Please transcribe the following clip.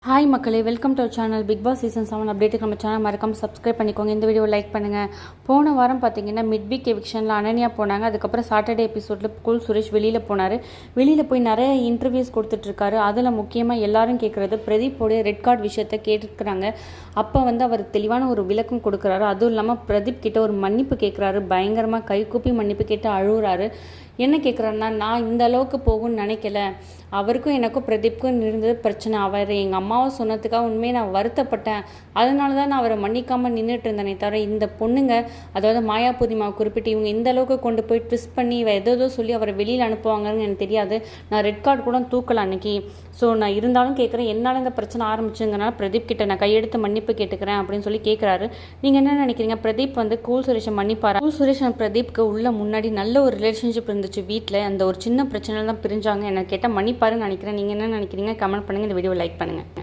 Hi மக்களே, welcome to our channel. Bigg Boss season 7 அப்டேட்டுக்கு நம்ம சேனல் மறக்காம சப்ஸ்கிரைப் பண்ணிக்கோங்க. இந்த வீடியோ லைக் பண்ணுங்கள். போன வாரம் பார்த்தீங்கன்னா மிட் வீக் எவிக்ஷனில் அனன்யா போனாங்க. அதுக்கப்புறம் சாட்டர்டே எபிசோடில் கூல் சுரேஷ் வெளியில் போனார். வெளியில் போய் நிறைய இன்டர்வியூஸ் கொடுத்துட்ருக்காரு. அதில் முக்கியமாக எல்லாரும் கேட்குறது பிரதீப்போடைய ரெட் கார்டு விஷயத்தை கேட்டுருக்குறாங்க. அப்போ அவர் தெளிவான ஒரு விளக்கம் கொடுக்குறாரு. அதுவும் இல்லாமல் பிரதீப் கிட்ட ஒரு மன்னிப்பு கேட்குறாரு. பயங்கரமாக கைகூப்பி மன்னிப்பு கேட்டு அழுகுறாரு. என்ன கேட்குறாருன்னா, நான் இந்த அளவுக்கு போகும்னு நினைக்கல. அவருக்கும் எனக்கும் பிரதீப்க்கும் இருந்தது பிரச்சனை. அவர் எங்கள் அம்மாவை சொன்னதுக்காக உண்மையை நான் வருத்தப்பட்டேன். அதனால தான் நான் அவரை மன்னிக்காமல் நின்றுட்டு இருந்தேனே தவிர, இந்த பொண்ணுங்க, அதாவது மாயா பூர்ணிமாவை குறிப்பிட்டு இவங்க இந்த அளவுக்கு கொண்டு போய் ட்விஸ்ட் பண்ணி ஏதோ சொல்லி அவரை வெளியில் அனுப்புவாங்கன்னு எனக்கு தெரியாது. நான் ரெட் கார்டு கூட தூக்கல அன்னைக்கு. ஸோ நான் இருந்தாலும் கேட்குறேன், என்னால் இந்த பிரச்சனை ஆரம்பிச்சுங்கனால பிரதீப் கிட்ட நான் கையெடுத்து மன்னிப்பு கேட்டுக்கிறேன் அப்படின்னு சொல்லி கேட்குறாரு. நீங்கள் என்ன நினைக்கிறீங்க? பிரதீப் கூல் சுரேஷை மன்னிப்பாரா? கூல் சுரேஷ் பிரதீப்க்கு உள்ள முன்னாடி நல்ல ஒரு ரிலேஷன்ஷிப் இருந்துச்சு வீட்டில். அந்த ஒரு சின்ன பிரச்சனை தான் பிரிஞ்சாங்க. என்ன கேட்டால் மன்னிப்பாருன்னு நினைக்கிறேன். நீங்கள் என்ன நினைக்கிறீங்க? கமெண்ட் பண்ணுங்கள். இந்த வீடியோ லைக் பண்ணுங்கள்.